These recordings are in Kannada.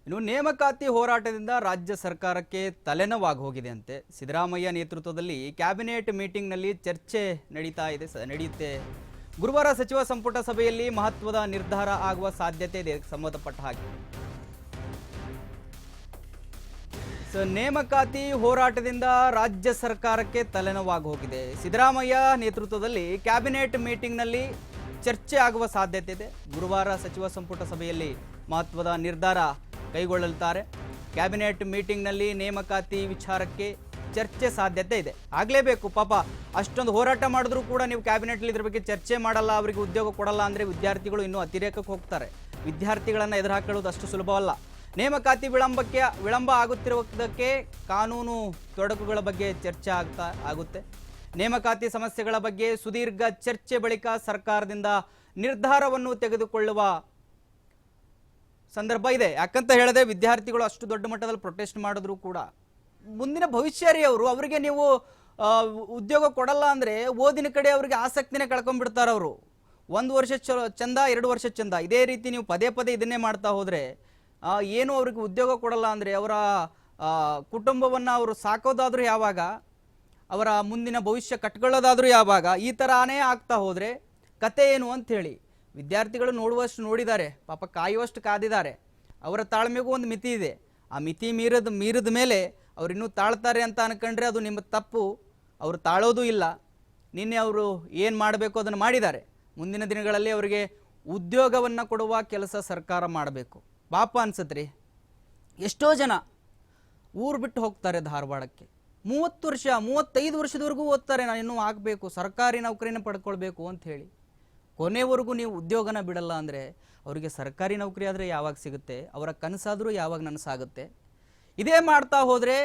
ಇನ್ನು ನೇಮಕಾತಿ ಹೋರಾಟದಿಂದ ರಾಜ್ಯ ಸರ್ಕಾರಕ್ಕೆ ತಲೆನೋವಾಗಿ ಹೋಗಿದೆ ಅಂತೆ. ಸಿದ್ದರಾಮಯ್ಯ ನೇತೃತ್ವದಲ್ಲಿ ಕ್ಯಾಬಿನೆಟ್ ಮೀಟಿಂಗ್ನಲ್ಲಿ ಚರ್ಚೆ ನಡೆಯುತ್ತೆ. ಗುರುವಾರ ಸಚಿವ ಸಂಪುಟ ಸಭೆಯಲ್ಲಿ ಮಹತ್ವದ ನಿರ್ಧಾರ ಆಗುವ ಸಾಧ್ಯತೆ ಇದೆ. ಸಂಬಂಧಪಟ್ಟ ಹಾಗೆ ನೇಮಕಾತಿ ಹೋರಾಟದಿಂದ ರಾಜ್ಯ ಸರ್ಕಾರಕ್ಕೆ ತಲೆನೋವಾಗಿ ಹೋಗಿದೆ. ಸಿದ್ದರಾಮಯ್ಯ ನೇತೃತ್ವದಲ್ಲಿ ಕ್ಯಾಬಿನೆಟ್ ಮೀಟಿಂಗ್ನಲ್ಲಿ ಚರ್ಚೆ ಆಗುವ ಸಾಧ್ಯತೆ ಇದೆ. ಗುರುವಾರ ಸಚಿವ ಸಂಪುಟ ಸಭೆಯಲ್ಲಿ ಮಹತ್ವದ ನಿರ್ಧಾರ ಕೈಗೊಳ್ಳಲಿದ್ದಾರೆ. ಕ್ಯಾಬಿನೆಟ್ ಮೀಟಿಂಗ್ನಲ್ಲಿ ನೇಮಕಾತಿ ವಿಚಾರಕ್ಕೆ ಚರ್ಚೆ ಸಾಧ್ಯತೆ ಇದೆ. ಆಗಲೇಬೇಕು, ಪಾಪ ಅಷ್ಟೊಂದು ಹೋರಾಟ ಮಾಡಿದ್ರೂ ಕೂಡ ನೀವು ಕ್ಯಾಬಿನೆಟ್ಲಿ ಇದ್ರ ಬಗ್ಗೆ ಚರ್ಚೆ ಮಾಡಲ್ಲ, ಅವರಿಗೆ ಉದ್ಯೋಗ ಕೊಡಲ್ಲ ಅಂದರೆ ವಿದ್ಯಾರ್ಥಿಗಳು ಇನ್ನೂ ಅತಿರೇಕಕ್ಕೆ ಹೋಗ್ತಾರೆ. ವಿದ್ಯಾರ್ಥಿಗಳನ್ನು ಎದುರುಹಾಕೊಳ್ಳೋದು ಅಷ್ಟು ಸುಲಭವಲ್ಲ. ನೇಮಕಾತಿ ವಿಳಂಬ ಆಗುತ್ತಿರುವುದಕ್ಕೆ ಕಾನೂನು ತೊಡಕುಗಳ ಬಗ್ಗೆ ಚರ್ಚೆ ಆಗುತ್ತೆ. ನೇಮಕಾತಿ ಸಮಸ್ಯೆಗಳ ಬಗ್ಗೆ ಸುದೀರ್ಘ ಚರ್ಚೆ ಬಳಿಕ ಸರ್ಕಾರದಿಂದ ನಿರ್ಧಾರವನ್ನು ತೆಗೆದುಕೊಳ್ಳುವ ಸಂದರ್ಭ ಇದೆ. ಯಾಕಂತ ಹೇಳಿದ್ರೆ ವಿದ್ಯಾರ್ಥಿಗಳು ಅಷ್ಟು ದೊಡ್ಡ ಮಟ್ಟದಲ್ಲಿ ಪ್ರೊಟೆಸ್ಟ್ ಮಾಡಿದ್ರು ಕೂಡ ಮುಂದಿನ ಭವಿಷ್ಯ ರೀ ಅವರಿಗೆ ನೀವು ಉದ್ಯೋಗ ಕೊಡಲ್ಲ ಅಂದರೆ ಓದಿನ ಕಡೆ ಅವರಿಗೆ ಆಸಕ್ತಿನೇ ಕಳ್ಕೊಂಡ್ಬಿಡ್ತಾರೆ. ಅವರು 1 ವರ್ಷ ಚಂದ, 2 ವರ್ಷ ಚಂದ, ಇದೇ ರೀತಿ ನೀವು ಪದೇ ಪದೇ ಇದನ್ನೇ ಮಾಡ್ತಾ ಹೋದರೆ ಏನು ಅವ್ರಿಗೆ ಉದ್ಯೋಗ ಕೊಡಲ್ಲ ಅಂದರೆ ಅವರ ಕುಟುಂಬವನ್ನು ಅವರು ಸಾಕೋದಾದರೂ ಯಾವಾಗ, ಅವರ ಮುಂದಿನ ಭವಿಷ್ಯ ಕಟ್ಕೊಳ್ಳೋದಾದರೂ ಯಾವಾಗ, ಈ ಥರನೇ ಆಗ್ತಾ ಹೋದರೆ ಕತೆ ಏನು ಅಂಥೇಳಿ ವಿದ್ಯಾರ್ಥಿಗಳು ನೋಡುವಷ್ಟು ನೋಡಿದ್ದಾರೆ, ಪಾಪ ಕಾಯುವಷ್ಟು ಕಾದಿದ್ದಾರೆ. ಅವರ ತಾಳ್ಮೆಗೂ ಒಂದು ಮಿತಿ ಇದೆ. ಆ ಮಿತಿ ಮೀರಿದ ಮೇಲೆ ಅವ್ರು ಇನ್ನೂ ತಾಳ್ತಾರೆ ಅಂತ ಅನ್ಕೊಂಡ್ರೆ ಅದು ನಿಮ್ಮ ತಪ್ಪು. ಅವರು ತಾಳೋದು ಇಲ್ಲ. ನಿನ್ನೆ ಅವರು ಏನು ಮಾಡಬೇಕು ಅದನ್ನು ಮಾಡಿದ್ದಾರೆ. ಮುಂದಿನ ದಿನಗಳಲ್ಲಿ ಅವರಿಗೆ ಉದ್ಯೋಗವನ್ನು ಕೊಡುವ ಕೆಲಸ ಸರ್ಕಾರ ಮಾಡಬೇಕು. ಪಾಪ ಅನ್ಸತ್ರಿ, ಎಷ್ಟೋ ಜನ ಊರು ಬಿಟ್ಟು ಹೋಗ್ತಾರೆ ಧಾರವಾಡಕ್ಕೆ. 30 ವರ್ಷ 35 ವರ್ಷದವರೆಗೂ ಓದ್ತಾರೆ, ನಾನು ಇನ್ನೂ ಆಗಬೇಕು, ಸರ್ಕಾರಿ ನೌಕರಿನ ಪಡ್ಕೊಳ್ಬೇಕು ಅಂತ ಹೇಳಿ. ಕೊನೆವರೆಗೂ ನೀವು ಉದ್ಯೋಗನ ಬಿಡಲ್ಲ ಅಂದರೆ ಅವರಿಗೆ ಸರ್ಕಾರಿ ನೌಕರಿ ಆದರೆ ಯಾವಾಗ ಸಿಗುತ್ತೆ? ಅವರ ಕನಸಾದರೂ ಯಾವಾಗ ನನಸಾಗುತ್ತೆ? ಇದೇ ಮಾಡ್ತಾ ಹೋದರೆ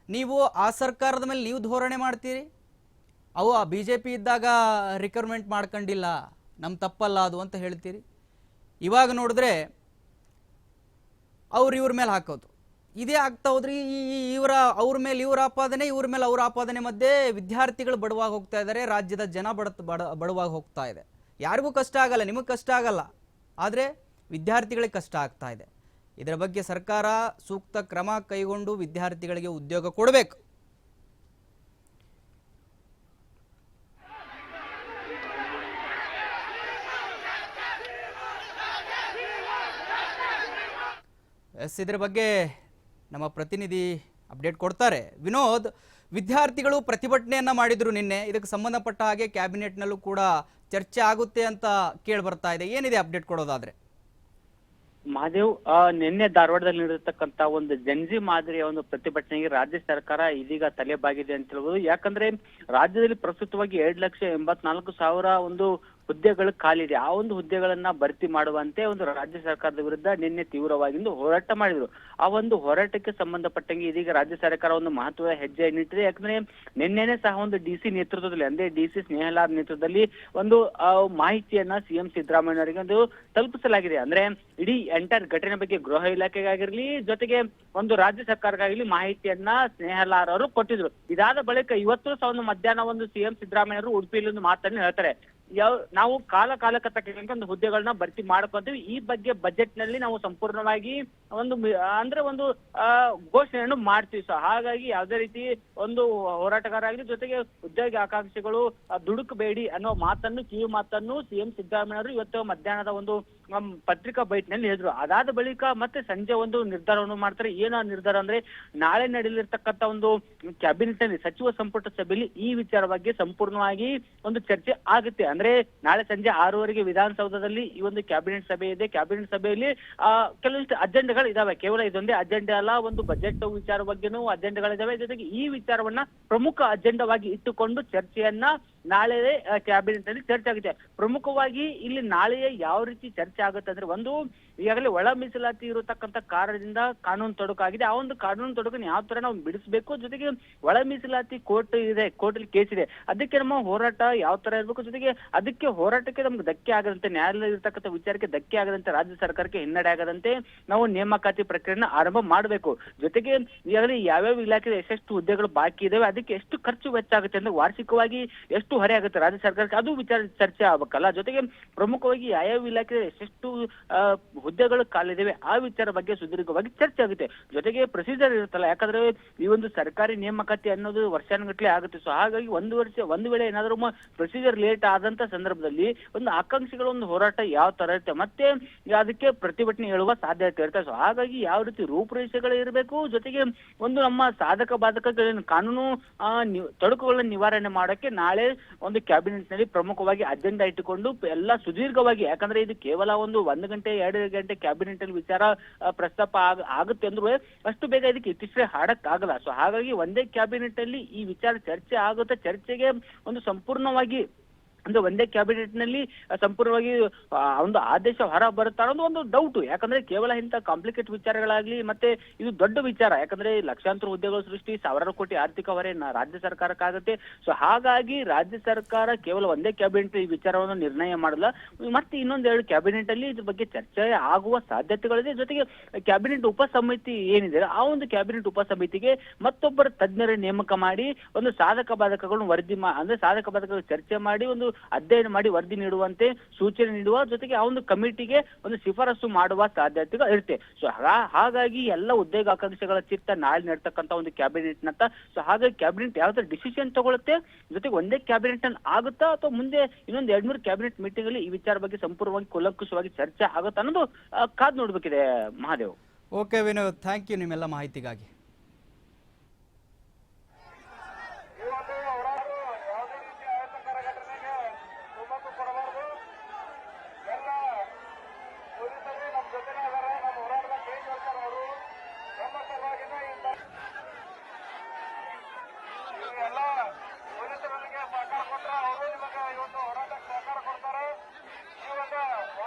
ನೀವು ಆ ಸರ್ಕಾರದ ಮೇಲೆ ನೀವು ಧೋರಣೆ ಮಾಡ್ತೀರಿ. ಅವು ಆ BJP ಇದ್ದಾಗ ರಿಕ್ರೂಟ್ಮೆಂಟ್ ಮಾಡ್ಕೊಂಡಿಲ್ಲ, ನಮ್ಮ ತಪ್ಪಲ್ಲ ಅದು ಅಂತ ಹೇಳ್ತೀರಿ. ಇವಾಗ ನೋಡಿದ್ರೆ ಇವ್ರ ಮೇಲೆ ಹಾಕೋದು ಇದೇ ಆಗ್ತಾ ಹೋದ್ರಿ. ಅವ್ರ ಮೇಲೆ ಇವ್ರ ಆಪಾದನೆ, ಇವ್ರ ಮೇಲೆ ಅವ್ರ ಆಪಾದನೆ ಮಧ್ಯೆ ವಿದ್ಯಾರ್ಥಿಗಳು ಬಡವಾಗಿ ಹೋಗ್ತಾ ಇದ್ದಾರೆ. ರಾಜ್ಯದ ಜನ ಬಡವಾಗಿ ಹೋಗ್ತಾ ಇದೆ. ಯಾರಿಗೂ ಕಷ್ಟ ಆಗಲ್ಲ, ನಿಮಗೆ ಕಷ್ಟ ಆಗಲ್ಲ, ಆದರೆ ವಿದ್ಯಾರ್ಥಿಗಳಿಗೆ ಕಷ್ಟ ಆಗ್ತಾ ಇದೆ. ಇದರ ಬಗ್ಗೆ ಸರ್ಕಾರ ಸೂಕ್ತ ಕ್ರಮ ಕೈಗೊಂಡು ವಿದ್ಯಾರ್ಥಿಗಳಿಗೆ ಉದ್ಯೋಗ ಕೊಡಬೇಕು. ಇದರ ಬಗ್ಗೆ ನಮ್ಮ ಪ್ರತಿನಿಧಿ ಅಪ್ಡೇಟ್ ಕೊಡ್ತಾರೆ. ವಿನೋದ್, ವಿದ್ಯಾರ್ಥಿಗಳು ಪ್ರತಿಭಟನೆಯನ್ನ ಮಾಡಿದ್ರು ನಿನ್ನೆ. ಇದಕ್ಕೆ ಸಂಬಂಧಪಟ್ಟ ಹಾಗೆ ಕ್ಯಾಬಿನೆಟ್ನಲ್ಲೂ ಕೂಡ ಚರ್ಚೆ ಆಗುತ್ತೆ ಅಂತ ಕೇಳಿ ಬರ್ತಾ ಇದೆ. ಏನಿದೆ ಅಪ್ಡೇಟ್ ಕೊಡೋದಾದ್ರೆ? ಮಹಾದೇವ್, ನಿನ್ನೆ ಧಾರವಾಡದಲ್ಲಿ ನಡೆದಿರ್ತಕ್ಕಂತ ಒಂದು ಜಂಜಿ ಮಾದರಿಯ ಒಂದು ಪ್ರತಿಭಟನೆಗೆ ರಾಜ್ಯ ಸರ್ಕಾರ ಇದೀಗ ತಲೆಬಾಗಿದೆ ಅಂತ ಹೇಳ್ಬೋದು. ಯಾಕಂದ್ರೆ ರಾಜ್ಯದಲ್ಲಿ ಪ್ರಸ್ತುತವಾಗಿ 2,84,000 ಒಂದು ಹುದ್ದೆಗಳು ಖಾಲಿದೆ. ಆ ಒಂದು ಹುದ್ದೆಗಳನ್ನ ಭರ್ತಿ ಮಾಡುವಂತೆ ಒಂದು ರಾಜ್ಯ ಸರ್ಕಾರದ ವಿರುದ್ಧ ನಿನ್ನೆ ತೀವ್ರವಾಗಿ ಹೋರಾಟ ಮಾಡಿದ್ರು. ಆ ಒಂದು ಹೋರಾಟಕ್ಕೆ ಸಂಬಂಧಪಟ್ಟಂಗೆ ಇದೀಗ ರಾಜ್ಯ ಸರ್ಕಾರ ಒಂದು ಮಹತ್ವದ ಹೆಜ್ಜೆಯನ್ನಿಟ್ಟಿದೆ. ಯಾಕಂದ್ರೆ ನಿನ್ನೆನೆ ಸಹ ಒಂದು DC ನೇತೃತ್ವದಲ್ಲಿ, ಅಂದ್ರೆ DC ಸ್ನೇಹಲಾರ್ ನೇತೃತ್ವದಲ್ಲಿ ಒಂದು ಮಾಹಿತಿಯನ್ನ CM ಸಿದ್ದರಾಮಯ್ಯ ಒಂದು ತಲುಪಿಸಲಾಗಿದೆ. ಅಂದ್ರೆ ಇಡೀ ಎಂಟೈರ್ ಘಟನೆ ಬಗ್ಗೆ ಗೃಹ ಇಲಾಖೆಗಾಗಿರ್ಲಿ, ಜೊತೆಗೆ ಒಂದು ರಾಜ್ಯ ಸರ್ಕಾರಕ್ಕಾಗಿರ್ಲಿ ಮಾಹಿತಿಯನ್ನ ಸ್ನೇಹಲಾರ್ ಅವರು ಕೊಟ್ಟಿದ್ರು. ಇದಾದ ಬಳಿಕ ಇವತ್ತು ಸಹ ಒಂದು ಮಧ್ಯಾಹ್ನ ಒಂದು CM ಸಿದ್ದರಾಮಯ್ಯ ಅವರು ಉಡುಪಿಯಲ್ಲಿ ಒಂದು ಮಾತನ್ನು ಹೇಳ್ತಾರೆ. ನಾವು ಕಾಲಕ್ಕೆ ತಕ್ಕಂತೆ ಒಂದು ಹುದ್ದೆಗಳನ್ನ ಭರ್ತಿ ಮಾಡ್ಕೊಂತೀವಿ. ಈ ಬಗ್ಗೆ ಬಜೆಟ್ ನಲ್ಲಿ ನಾವು ಸಂಪೂರ್ಣವಾಗಿ ಒಂದು ಘೋಷಣೆಯನ್ನು ಮಾಡ್ತೀವಿ. ಸೊ ಹಾಗಾಗಿ ಯಾವುದೇ ರೀತಿ ಒಂದು ಹೋರಾಟಗಾರ ಆಗಲಿ, ಜೊತೆಗೆ ಉದ್ಯೋಗ ಆಕಾಂಕ್ಷಿಗಳು ದುಡುಕಬೇಡಿ ಅನ್ನೋ ಕಿವಿ ಮಾತನ್ನು CM ಸಿದ್ದರಾಮಯ್ಯ ಅವರು ಇವತ್ತು ಮಧ್ಯಾಹ್ನದ ಒಂದು ಪತ್ರಿಕಾ ಬೈಟ್ನಲ್ಲಿ ಹೇಳಿದ್ರು. ಅದಾದ ಬಳಿಕ ಮತ್ತೆ ಸಂಜೆ ಒಂದು ನಿರ್ಧಾರವನ್ನು ಮಾಡ್ತಾರೆ. ಏನೋ ನಿರ್ಧಾರ ಅಂದ್ರೆ ನಾಳೆ ನಡೆಯಲಿರ್ತಕ್ಕಂಥ ಒಂದು ಕ್ಯಾಬಿನೆಟ್ ನಲ್ಲಿ ಸಚಿವ ಸಂಪುಟ ಸಭೆಯಲ್ಲಿ ಈ ವಿಚಾರವಾಗಿ ಸಂಪೂರ್ಣವಾಗಿ ಒಂದು ಚರ್ಚೆ ಆಗುತ್ತೆ. ಅಂದ್ರೆ ನಾಳೆ ಸಂಜೆ 6:15ಗೆ ವಿಧಾನಸೌಧದಲ್ಲಿ ಈ ಒಂದು ಕ್ಯಾಬಿನೆಟ್ ಸಭೆ ಇದೆ. ಕ್ಯಾಬಿನೆಟ್ ಸಭೆಯಲ್ಲಿ ಕೆಲವೊಂದಿಷ್ಟು ಅಜೆಂಡಾಗಳು ಇದಾವೆ. ಕೇವಲ ಇದೊಂದೇ ಅಜೆಂಡಾ ಅಲ್ಲ, ಒಂದು ಬಜೆಟ್ ವಿಚಾರ ಬಗ್ಗೆನೂ ಅಜೆಂಡಾಗಳಿದಾವೆ. ಜೊತೆಗೆ ಈ ವಿಚಾರವನ್ನ ಪ್ರಮುಖ ಅಜೆಂಡಾವಾಗಿ ಇಟ್ಟುಕೊಂಡು ಚರ್ಚೆಯನ್ನ ನಾಳೆ ಕ್ಯಾಬಿನೆಟ್ ನಲ್ಲಿ ಚರ್ಚೆ ಆಗುತ್ತೆ. ಪ್ರಮುಖವಾಗಿ ಇಲ್ಲಿ ನಾಳೆಯ ಯಾವ ರೀತಿ ಚರ್ಚೆ ಆಗುತ್ತೆ ಅಂದ್ರೆ, ಒಂದು ಈಗಾಗಲೇ ಒಳ ಮೀಸಲಾತಿ ಇರತಕ್ಕಂತ ಕಾರಣದಿಂದ ಕಾನೂನು ತೊಡಕಾಗಿದೆ. ಆ ಒಂದು ಕಾನೂನು ತೊಡಕನ್ನು ಯಾವ ತರ ನಾವು ಬಿಡಿಸಬೇಕು, ಜೊತೆಗೆ ಒಳ ಮೀಸಲಾತಿ ಕೋರ್ಟ್ ಅಲ್ಲಿ ಕೇಸ್ ಇದೆ, ಅದಕ್ಕೆ ನಮ್ಮ ಹೋರಾಟ ಯಾವ ತರ ಇರಬೇಕು, ಜೊತೆಗೆ ಅದಕ್ಕೆ ಹೋರಾಟಕ್ಕೆ ನಮ್ಗೆ ಧಕ್ಕೆ ಆಗದಂತೆ, ನ್ಯಾಯಾಲಯ ಇರತಕ್ಕಂಥ ವಿಚಾರಕ್ಕೆ ಧಕ್ಕೆ ಆಗದಂತೆ, ರಾಜ್ಯ ಸರ್ಕಾರಕ್ಕೆ ಹಿನ್ನಡೆ ಆಗದಂತೆ ನಾವು ನೇಮಕಾತಿ ಪ್ರಕ್ರಿಯೆಯನ್ನು ಆರಂಭ ಮಾಡಬೇಕು. ಜೊತೆಗೆ ಈಗಾಗಲೇ ಯಾವ್ಯಾವ ಇಲಾಖೆ ಎಷ್ಟೆಷ್ಟು ಹುದ್ದೆಗಳು ಬಾಕಿ ಇದಾವೆ, ಅದಕ್ಕೆ ಎಷ್ಟು ಖರ್ಚು ವೆಚ್ಚ ಆಗುತ್ತೆ ಅಂದ್ರೆ, ವಾರ್ಷಿಕವಾಗಿ ಎಷ್ಟು ಹೊರೆ ಆಗುತ್ತೆ ರಾಜ್ಯ ಸರ್ಕಾರಕ್ಕೆ, ಅದು ವಿಚಾರ ಚರ್ಚೆ ಆಗ್ಬೇಕಲ್ಲ. ಜೊತೆಗೆ ಪ್ರಮುಖವಾಗಿ ಯಾವ್ಯಾವ ಇಲಾಖೆ ಎಷ್ಟೆಷ್ಟು ಹುದ್ದೆಗಳು ಖಾಲಿದಾವೆ ಆ ವಿಚಾರ ಬಗ್ಗೆ ಸುದೀರ್ಘವಾಗಿ ಚರ್ಚೆ ಆಗುತ್ತೆ. ಜೊತೆಗೆ ಪ್ರೊಸೀಜರ್ ಇರುತ್ತಲ್ಲ, ಯಾಕಂದ್ರೆ ಈ ಒಂದು ಸರ್ಕಾರಿ ನೇಮಕಾತಿ ಅನ್ನೋದು ವರ್ಷಾನುಗಟ್ಲೆ ಆಗುತ್ತೆ. ಸೊ ಹಾಗಾಗಿ ಒಂದು ವೇಳೆ ಏನಾದರೂ ಪ್ರೊಸೀಜರ್ ಲೇಟ್ ಆದಂತ ಸಂದರ್ಭದಲ್ಲಿ ಒಂದು ಆಕಾಂಕ್ಷಿಗಳ ಒಂದು ಹೋರಾಟ ಯಾವ ತರ ಇರುತ್ತೆ, ಮತ್ತೆ ಅದಕ್ಕೆ ಪ್ರತಿಭಟನೆ ಹೇಳುವ ಸಾಧ್ಯತೆ ಇರುತ್ತೆ. ಸೊ ಹಾಗಾಗಿ ಯಾವ ರೀತಿ ರೂಪುರೇಷೆಗಳು ಇರಬೇಕು, ಜೊತೆಗೆ ಒಂದು ನಮ್ಮ ಸಾಧಕ ಬಾಧಕಗಳೇನು ಕಾನೂನು ತೊಡಕುಗಳನ್ನ ನಿವಾರಣೆ ಮಾಡೋಕೆ ನಾಳೆ ಒಂದು ಕ್ಯಾಬಿನೆಟ್ ನಲ್ಲಿ ಪ್ರಮುಖವಾಗಿ ಅಜೆಂಡಾ ಇಟ್ಟುಕೊಂಡು ಎಲ್ಲ ಸುದೀರ್ಘವಾಗಿ, ಯಾಕಂದ್ರೆ ಇದು ಕೇವಲ ಒಂದು 1 ಗಂಟೆ 2 ಗಂಟೆ ಕ್ಯಾಬಿನೆಟ್ ಅಲ್ಲಿ ವಿಚಾರ ಪ್ರಸ್ತಾಪ ಆಗುತ್ತೆ ಅಂದ್ರೂ ಅಷ್ಟು ಬೇಗ ಇದಕ್ಕೆ ಇತಿಶ್ರೇ ಹಾಡಕ್ಕಾಗಲ್ಲ. ಸೊ ಹಾಗಾಗಿ ಒಂದೇ ಕ್ಯಾಬಿನೆಟ್ ಅಲ್ಲಿ ಈ ವಿಚಾರ ಚರ್ಚೆ ಆಗುತ್ತೆ. ಚರ್ಚೆಗೆ ಒಂದು ಸಂಪೂರ್ಣವಾಗಿ ಅಂದ್ರೆ ಒಂದೇ ಕ್ಯಾಬಿನೆಟ್ ನಲ್ಲಿ ಸಂಪೂರ್ಣವಾಗಿ ಒಂದು ಆದೇಶ ಹೊರ ಬರುತ್ತಾ ಅನ್ನೋದು ಒಂದು ಡೌಟ್. ಯಾಕಂದ್ರೆ ಕೇವಲ ಇಂಥ ಕಾಂಪ್ಲಿಕೇಟ್ ವಿಚಾರಗಳಾಗ್ಲಿ, ಮತ್ತೆ ಇದು ದೊಡ್ಡ ವಿಚಾರ, ಯಾಕಂದ್ರೆ ಲಕ್ಷಾಂತರ ಹುದ್ದೆಗಳ ಸೃಷ್ಟಿ, ಸಾವಿರಾರು ಕೋಟಿ ಆರ್ಥಿಕ ಹೊರೆ ರಾಜ್ಯ ಸರ್ಕಾರಕ್ಕಾಗುತ್ತೆ. ಸೊ ಹಾಗಾಗಿ ರಾಜ್ಯ ಸರ್ಕಾರ ಕೇವಲ ಒಂದೇ ಕ್ಯಾಬಿನೆಟ್ ಈ ವಿಚಾರವನ್ನು ನಿರ್ಣಯ ಮಾಡಲ್ಲ, ಮತ್ತೆ ಇನ್ನೊಂದೆರಡು ಕ್ಯಾಬಿನೆಟ್ ಅಲ್ಲಿ ಇದ್ರ ಬಗ್ಗೆ ಚರ್ಚೆ ಆಗುವ ಸಾಧ್ಯತೆಗಳಿದೆ. ಜೊತೆಗೆ ಕ್ಯಾಬಿನೆಟ್ ಉಪ ಸಮಿತಿ ಏನಿದೆ ಆ ಒಂದು ಕ್ಯಾಬಿನೆಟ್ ಉಪ ಸಮಿತಿಗೆ ಮತ್ತೊಬ್ಬರ ತಜ್ಞರ ನೇಮಕ ಮಾಡಿ ಒಂದು ಸಾಧಕ ಬಾಧಕಗಳನ್ನು ಅಂದ್ರೆ ಸಾಧಕ ಬಾಧಕಗಳು ಚರ್ಚೆ ಮಾಡಿ ಒಂದು ಅಧ್ಯಯನ ಮಾಡಿ ವರದಿ ನೀಡುವಂತೆ ಸೂಚನೆ ನೀಡುವ, ಜೊತೆಗೆ ಆ ಒಂದು ಕಮಿಟಿಗೆ ಒಂದು ಶಿಫಾರಸು ಮಾಡುವ ಸಾಧ್ಯತೆಗಳು ಇರುತ್ತೆ. ಸೊ ಹಾಗಾಗಿ ಎಲ್ಲ ಉದ್ಯೋಗಾಕಾಂಕ್ಷಿಗಳ ಚಿತ್ತ ನಾಳೆ ನಡ್ತಕ್ಕಂತ ಒಂದು ಕ್ಯಾಬಿನೆಟ್ ನತ್ತ. ಸೊ ಹಾಗಾಗಿ ಕ್ಯಾಬಿನೆಟ್ ಯಾವ ತರ ಡಿಸಿಷನ್ ತಗೊಳುತ್ತೆ, ಜೊತೆಗೆ ಒಂದೇ ಕ್ಯಾಬಿನೆಟ್ ಅಲ್ಲಿ ಆಗುತ್ತಾ ಅಥವಾ ಮುಂದೆ ಇನ್ನೊಂದು 2-3 ಕ್ಯಾಬಿನೆಟ್ ಮೀಟಿಂಗ್ ಅಲ್ಲಿ ಈ ವಿಚಾರ ಬಗ್ಗೆ ಸಂಪೂರ್ಣವಾಗಿ ಕೂಲಂಕುಷವಾಗಿ ಚರ್ಚೆ ಆಗುತ್ತಾ ಅನ್ನೋದು ಕಾದ್ ನೋಡ್ಬೇಕಿದೆ Mahadev. Okay Vinod, thank you ನಿಮ್ಮೆಲ್ಲ ಮಾಹಿತಿಗಾಗಿ.